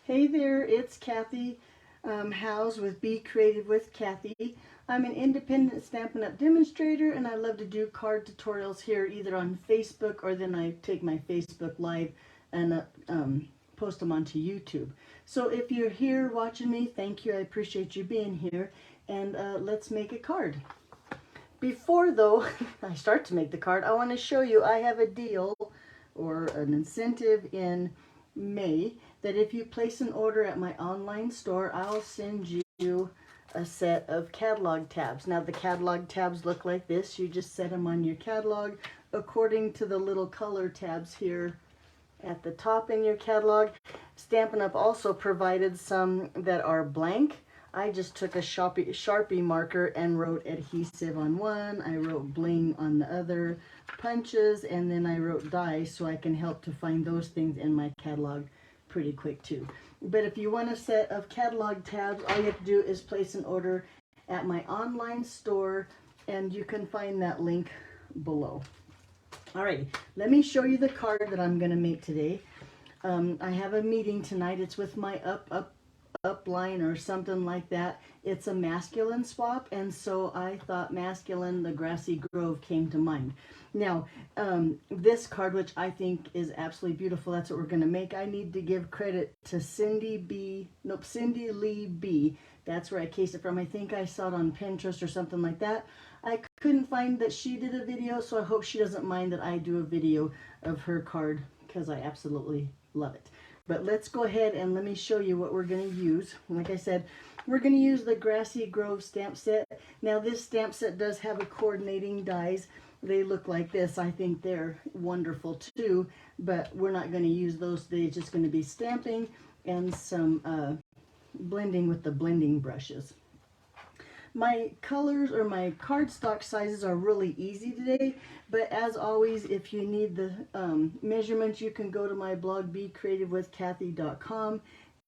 Hey there, it's Kathy Howes with Be Creative with Kathy. I'm an independent Stampin' Up! Demonstrator, and I love to do card tutorials here either on Facebook, or then I take my Facebook Live and post them onto YouTube. So if you're here watching me, thank you. I appreciate you being here, and let's make a card. Before, though, I start to make the card, I want to show you I have a deal or an incentive in May that if you place an order at my online store, I'll send you a set of catalog tabs. Now the catalog tabs look like this. You just set them on your catalog according to the little color tabs here at the top in your catalog. Stampin' Up! Also provided some that are blank. I just took a Sharpie marker and wrote adhesive on one, I wrote bling on the other, punches, and then I wrote die, so I can help to find those things in my catalog pretty quick too. But if you want a set of catalog tabs, all you have to do is place an order at my online store, and you can find that link below. Alrighty, let me show you the card that I'm going to make today. I have a meeting tonight. It's with my upline or something like that. It's a masculine swap, and so I thought masculine, the grassy grove, came to mind. Now this card, which I think is absolutely beautiful, that's what we're going to make. I need to give credit to CindyLeeBee. That's where I cased it from. I think I saw it on Pinterest or something like that. I couldn't find that she did a video, so I hope she doesn't mind that I do a video of her card, because I absolutely love it. But let's go ahead and let me show you what we're going to use. Like I said, we're going to use the Grassy Grove stamp set. Now this stamp set does have a coordinating dies. They look like this. I think they're wonderful too, but we're not going to use those today. It's just going to be stamping and some blending with the blending brushes. My colors or my cardstock sizes are really easy today, but as always, if you need the measurements, you can go to my blog, becreativewithkathy.com,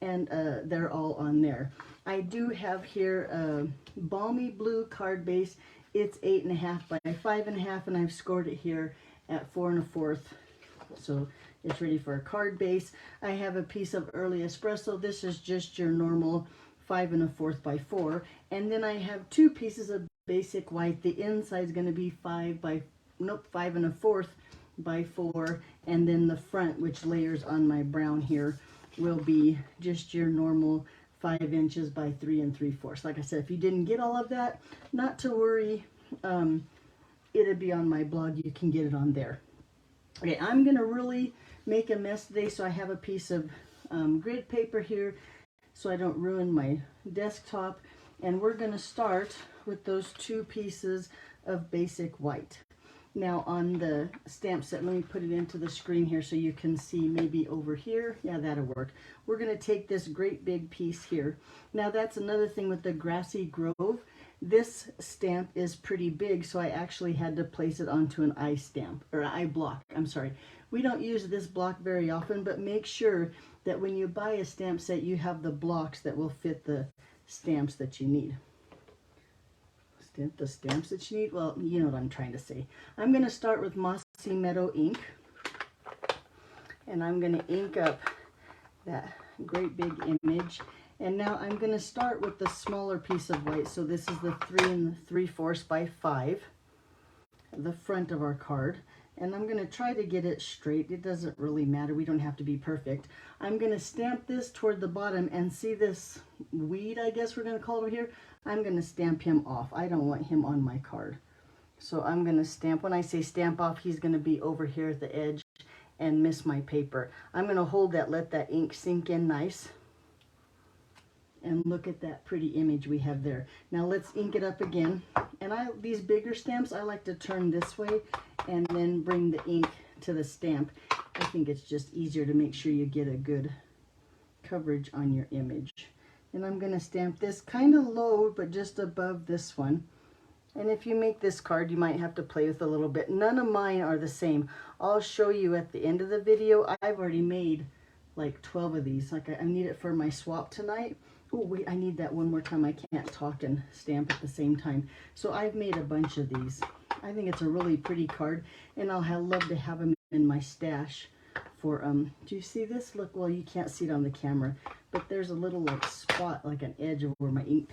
and they're all on there. I do have here a balmy blue card base. It's 8.5 by 5.5, and I've scored it here at 4 1/4. So it's ready for a card base. I have a piece of early espresso. This is just your normal 5 1/4 by 4, and then I have two pieces of basic white. The inside is going to be 5 1/4 by 4, and then the front, which layers on my brown here, will be just your normal 5 inches by 3 3/4. Like I said, if you didn't get all of that, not to worry. It'll be on my blog. You can get it on there. Okay, I'm going to really make a mess today, so I have a piece of grid paper here so I don't ruin my desktop. And we're going to start with those two pieces of basic white. Now on the stamp set, let me put it into the screen here so you can see maybe over here. Yeah, that'll work. We're going to take this great big piece here. Now that's another thing with the Grassy Grove. This stamp is pretty big, so I actually had to place it onto an eye stamp, or eye block, I'm sorry. We don't use this block very often, but make sure that when you buy a stamp set, you have the blocks that will fit the stamps that you need. The stamps that you need, well, you know what I'm trying to say. I'm going to start with Mossy Meadow ink, and I'm going to ink up that great big image. And now I'm going to start with the smaller piece of white. So this is the 3 3/4 by 5, the front of our card. And I'm going to try to get it straight. It doesn't really matter. We don't have to be perfect. I'm going to stamp this toward the bottom, and see this weed, I guess we're going to call it here. I'm going to stamp him off. I don't want him on my card. So I'm going to stamp. When I say stamp off, he's going to be over here at the edge and miss my paper. I'm going to hold that, let that ink sink in nice. And look at that pretty image we have there. Now let's ink it up again. And these bigger stamps, I like to turn this way and then bring the ink to the stamp. I think it's just easier to make sure you get a good coverage on your image. And I'm going to stamp this kind of low, but just above this one. And if you make this card, you might have to play with a little bit. None of mine are the same. I'll show you at the end of the video. I've already made like 12 of these. Like I need it for my swap tonight. Oh wait, I need that one more time. I can't talk and stamp at the same time. So I've made a bunch of these. I think it's a really pretty card, and I'll love to have them in my stash for, do you see this? Look, well, you can't see it on the camera, but there's a little like spot, like an edge where my ink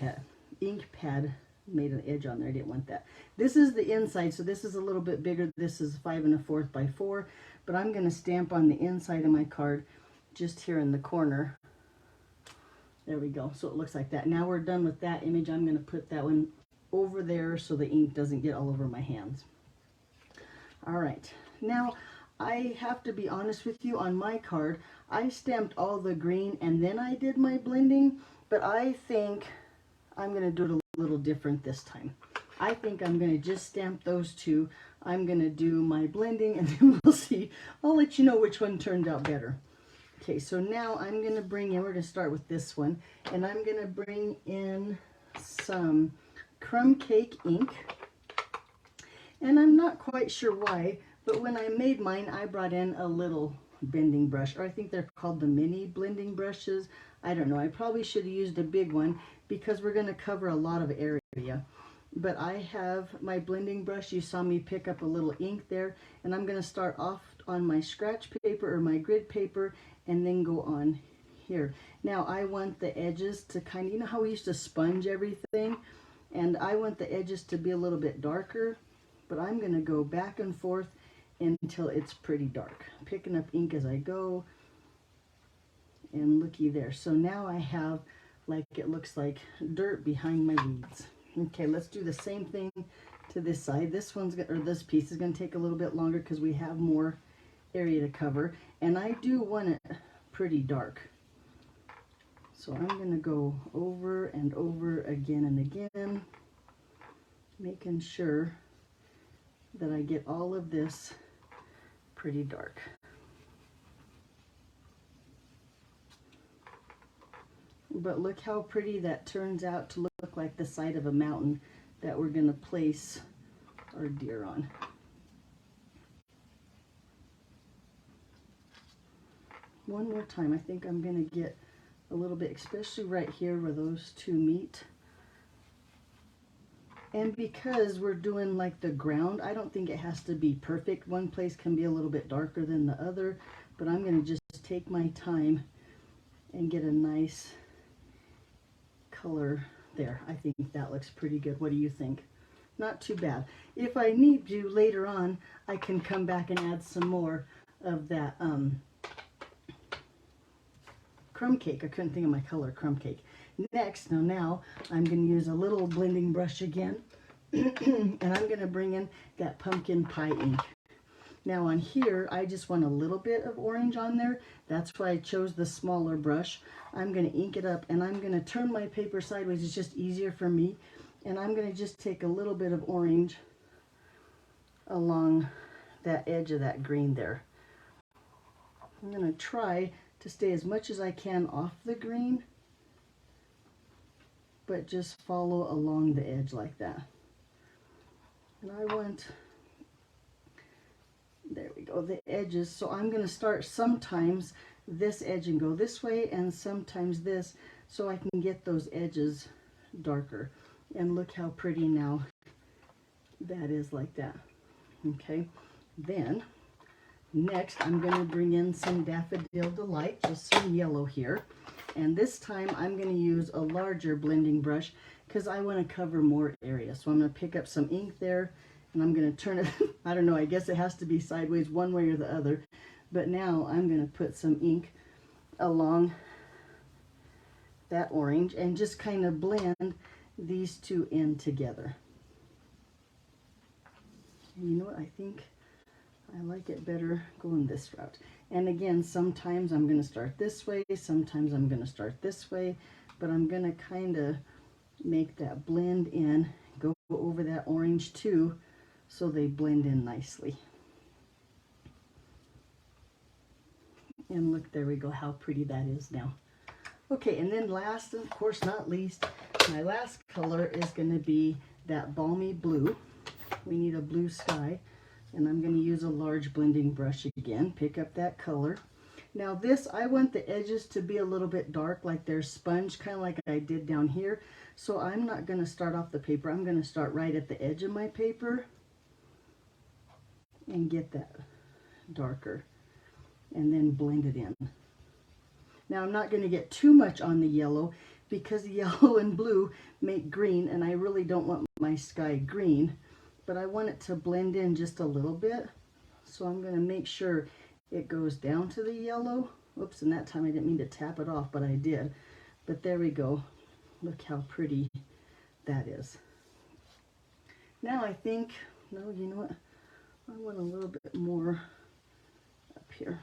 pad made an edge on there. I didn't want that. This is the inside, so this is a little bit bigger. This is 5 1/4 by 4, but I'm going to stamp on the inside of my card just here in the corner. There we go. So it looks like that. Now we're done with that image. I'm going to put that one over there so the ink doesn't get all over my hands. All right. Now I have to be honest with you, on my card, I stamped all the green and then I did my blending, but I think I'm going to do it a little different this time. I think I'm going to just stamp those two. I'm going to do my blending and then we'll see. I'll let you know which one turned out better. Okay, so now I'm going to bring in, we're going to start with this one, and I'm going to bring in some crumb cake ink. And I'm not quite sure why, but when I made mine, I brought in a little bending brush, or I think they're called the mini blending brushes. I don't know. I probably should have used a big one because we're going to cover a lot of area. But I have my blending brush. You saw me pick up a little ink there, and I'm going to start off on my scratch paper or my grid paper and then go on here. Now I want the edges to kind of, you know how we used to sponge everything? And I want the edges to be a little bit darker, but I'm going to go back and forth until it's pretty dark. Picking up ink as I go, and looky there. So now I have, like, it looks like dirt behind my weeds. Okay, let's do the same thing to this side. This one's or this piece is going to take a little bit longer because we have more area to cover, and I do want it pretty dark. So I'm going to go over and over again and again, making sure that I get all of this pretty dark. But look how pretty that turns out to look like the side of a mountain that we're going to place our deer on. One more time. I think I'm going to get a little bit, especially right here where those two meet. And because we're doing like the ground, I don't think it has to be perfect. One place can be a little bit darker than the other, but I'm going to just take my time and get a nice color there. I think that looks pretty good. What do you think? Not too bad. If I need to later on, I can come back and add some more of that crumb cake. I couldn't think of my color, crumb cake. Next, now I'm going to use a little blending brush again, and I'm going to bring in that pumpkin pie ink. Now on here, I just want a little bit of orange on there. That's why I chose the smaller brush. I'm going to ink it up, and I'm going to turn my paper sideways. It's just easier for me. And I'm going to just take a little bit of orange along that edge of that green there. I'm going to try to stay as much as I can off the green, but just follow along the edge like that. And I want, there we go, the edges. So I'm going to start sometimes this edge and go this way, and sometimes this, so I can get those edges darker. And look how pretty now that is like that. Okay, then next I'm going to bring in some Daffodil Delight, just some yellow here. And this time I'm going to use a larger blending brush because I want to cover more area. So I'm going to pick up some ink there, and I'm going to turn it, I don't know, I guess it has to be sideways one way or the other. But now I'm going to put some ink along that orange and just kind of blend these two in together. And you know what, I think I like it better going this route. And again, sometimes I'm going to start this way, sometimes I'm going to start this way, but I'm going to kind of make that blend in, go over that orange too, so they blend in nicely. And look, there we go, how pretty that is now. Okay, and then last, of course not least, my last color is going to be that balmy blue. We need a blue sky, and I'm going to use a large blending brush again. Pick up that color. Now this, I want the edges to be a little bit dark, like they're sponge, kind of like I did down here. So I'm not going to start off the paper. I'm going to start right at the edge of my paper and get that darker. and then blend it in. Now I'm not going to get too much on the yellow because yellow and blue make green, and I really don't want my sky green, but I want it to blend in just a little bit. So I'm going to make sure it goes down to the yellow. Oops, and that time I didn't mean to tap it off, but I did. But there we go. Look how pretty that is. Now I think, no, you know what? I want a little bit more up here.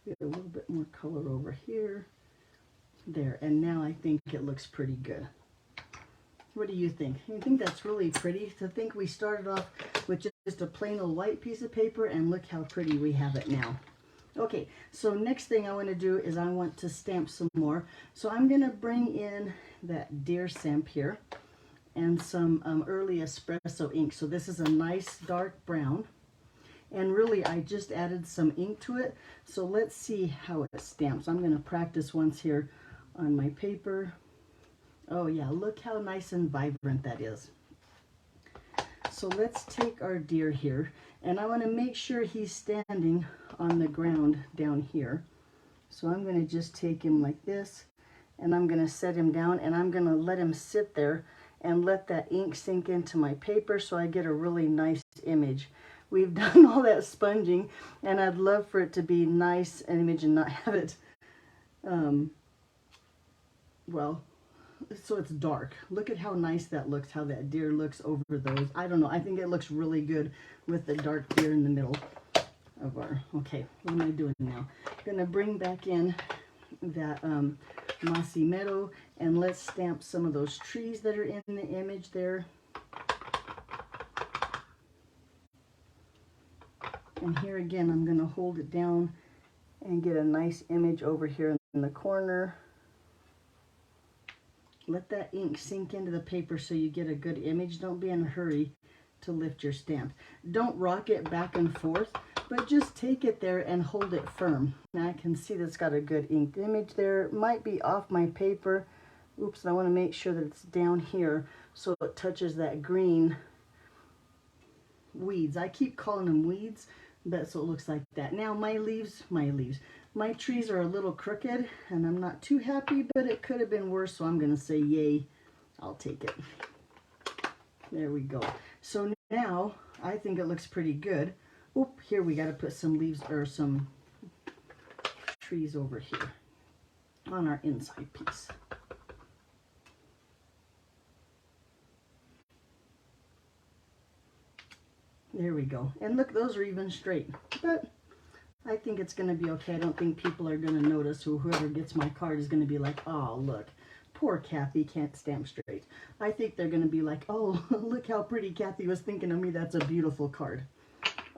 Get a little bit more color over here. There, and now I think it looks pretty good. What do you think? You think that's really pretty? To think we started off with just a plain old white piece of paper, and look how pretty we have it now. Okay, so next thing I want to do is I want to stamp some more. So I'm going to bring in that deer stamp here and some early espresso ink. So this is a nice dark brown. And really, I just added some ink to it. So let's see how it stamps. I'm going to practice once here on my paper. Oh yeah, look how nice and vibrant that is. So let's take our deer here, and I want to make sure he's standing on the ground down here. So I'm going to just take him like this, and I'm going to set him down, and I'm going to let him sit there and let that ink sink into my paper so I get a really nice image. We've done all that sponging, and I'd love for it to be nice an image and not have it, well, so it's dark. Look at how nice that looks, how that deer looks over those. I don't know, I think it looks really good with the dark deer in the middle of our, okay, what am I doing now? I'm gonna bring back in that mossy meadow, and let's stamp some of those trees that are in the image there. And here again, I'm gonna hold it down and get a nice image over here in the corner. Let that ink sink into the paper so you get a good image. Don't be in a hurry to lift your stamp. Don't rock it back and forth, but just take it there and hold it firm. Now I can see that's got a good inked image there. It might be off my paper. Oops, I want to make sure that it's down here so it touches that green weeds. I keep calling them weeds, but so it looks like that. Now my trees are a little crooked, and I'm not too happy, but it could have been worse, so I'm going to say yay. I'll take it. There we go. So now I think it looks pretty good. Oop, here we got to put some leaves or some trees over here on our inside piece. There we go. And look, those are even straight. But I think it's going to be okay. I don't think people are going to notice, or whoever gets my card is going to be like, oh, look, poor Kathy can't stamp straight. I think they're going to be like, oh, look how pretty Kathy was thinking of me. That's a beautiful card.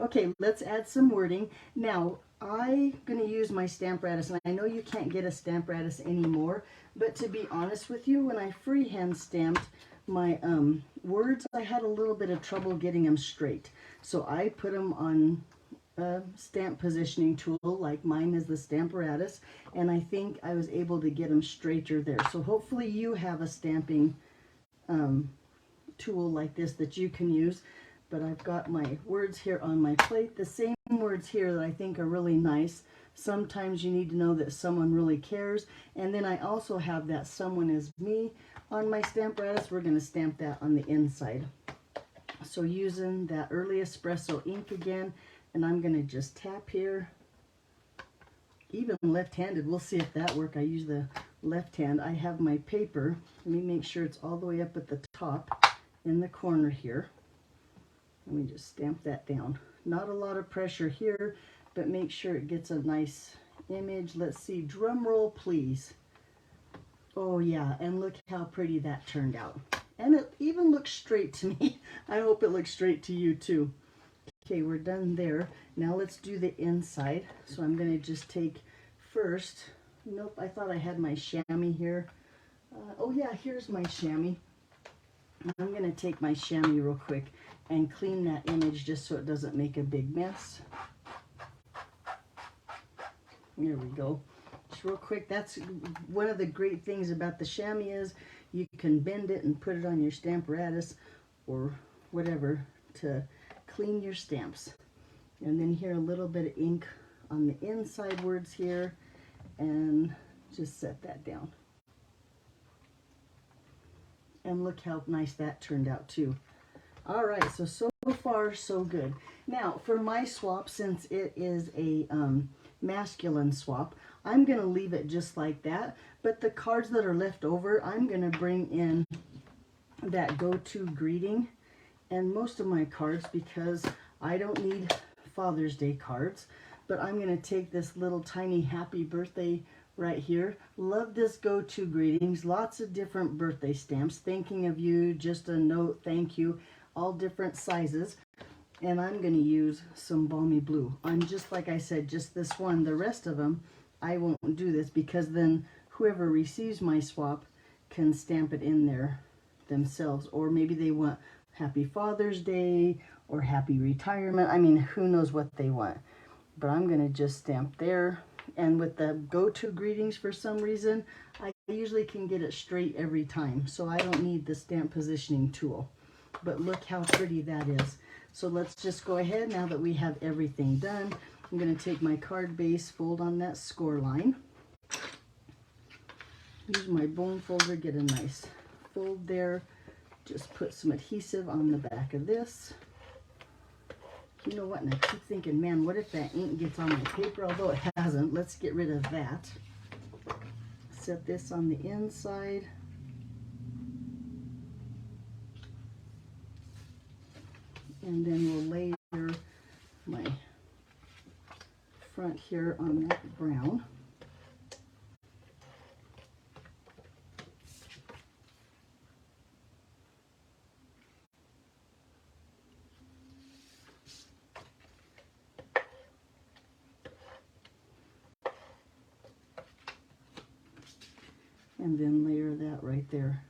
Okay, let's add some wording. Now, I'm going to use my Stampratus, and I know you can't get a Stampratus anymore, but to be honest with you, when I freehand stamped my words, I had a little bit of trouble getting them straight. So I put them on a stamp positioning tool, like mine is the Stampratus, and I think I was able to get them straighter there. So hopefully you have a stamping tool like this that you can use. But I've got my words here on my plate, the same words here that I think are really nice. Sometimes you need to know that someone really cares. And then I also have that someone is me on my Stampratus. We're going to stamp that on the inside. So using that early espresso ink again, and I'm going to just tap here. Even left-handed, we'll see if that works. I use the left hand. I have my paper. Let me make sure it's all the way up at the top in the corner here. Let me just stamp that down. Not a lot of pressure here, but make sure it gets a nice image. Let's see, drum roll please. Oh yeah, and look how pretty that turned out. And it even looks straight to me. I hope it looks straight to you too. Okay, we're done there. Now let's do the inside. So I'm going to just take first, nope, I thought I had my chamois here. Oh yeah, here's my chamois. I'm going to take my chamois real quick and clean that image just so it doesn't make a big mess. There we go. Just real quick, that's one of the great things about the chamois is you can bend it and put it on your Stampratus or whatever to clean your stamps. And then here a little bit of ink on the inside words here, and just set that down. And look how nice that turned out too. All right, so far so good. Now for my swap, since it is a masculine swap, I'm gonna leave it just like that, but the cards that are left over, I'm gonna bring in that go-to greeting and most of my cards, because I don't need Father's Day cards, but I'm gonna take this little tiny happy birthday right here. Love this go-to greetings, lots of different birthday stamps, thinking of you, just a note, thank you, all different sizes. And I'm going to use some balmy blue. I'm just, like I said, just this one. The rest of them, I won't do this, because then whoever receives my swap can stamp it in there themselves. Or maybe they want Happy Father's Day or Happy Retirement. I mean, who knows what they want. But I'm going to just stamp there. And with the go-to greetings, for some reason, I usually can get it straight every time. So I don't need the stamp positioning tool. But look how pretty that is. So let's just go ahead, now that we have everything done, I'm going to take my card base, fold on that score line. Use my bone folder, get a nice fold there. Just put some adhesive on the back of this. You know what, and I keep thinking, man, what if that ink gets on my paper? Although it hasn't, let's get rid of that. Set this on the inside. And then we'll layer my front here on that brown. And then layer that right there.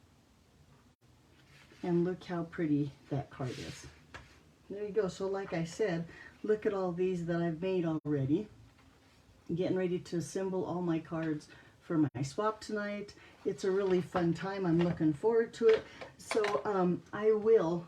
And look how pretty that card is. There you go. So like I said, look at all these that I've made already. Getting ready to assemble all my cards for my swap tonight. It's a really fun time. I'm looking forward to it. So I will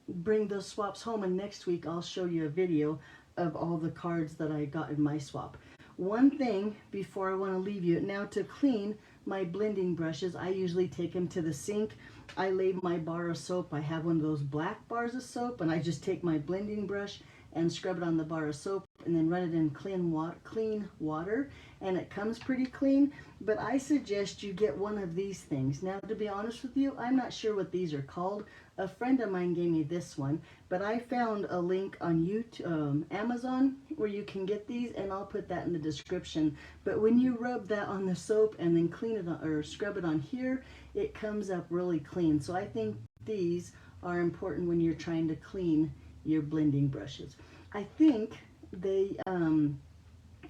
bring those swaps home, and next week I'll show you a video of all the cards that I got in my swap. One thing before I want to leave you, now to clean my blending brushes, I usually take them to the sink. I lay my bar of soap. I have one of those black bars of soap, and I just take my blending brush and scrub it on the bar of soap and then run it in clean water, and it comes pretty clean. But I suggest you get one of these things. Now, to be honest with you, I'm not sure what these are called. A friend of mine gave me this one, but I found a link on YouTube, Amazon, where you can get these, and I'll put that in the description. But when you rub that on the soap and then clean it on, or scrub it on here, it comes up really clean. So I think these are important when you're trying to clean your blending brushes. I think they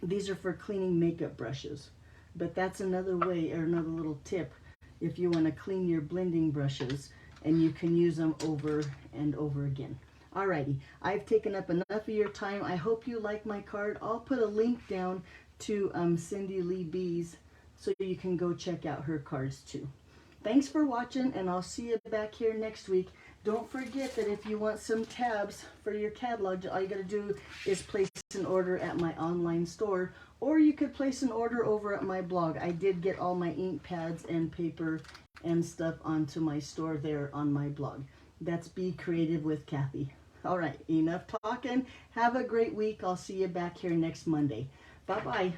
these are for cleaning makeup brushes, but that's another way, or another little tip, if you want to clean your blending brushes, and you can use them over and over again. Alrighty, I've taken up enough of your time. I hope you like my card. I'll put a link down to CindyLeeBee's, so you can go check out her cards too. Thanks for watching, and I'll see you back here next week. Don't forget that if you want some tabs for your catalog, all you got to do is place an order at my online store, or you could place an order over at my blog. I did get all my ink pads and paper and stuff onto my store there on my blog. That's Be Creative with Kathy. All right, enough talking. Have a great week. I'll see you back here next Monday. Bye-bye.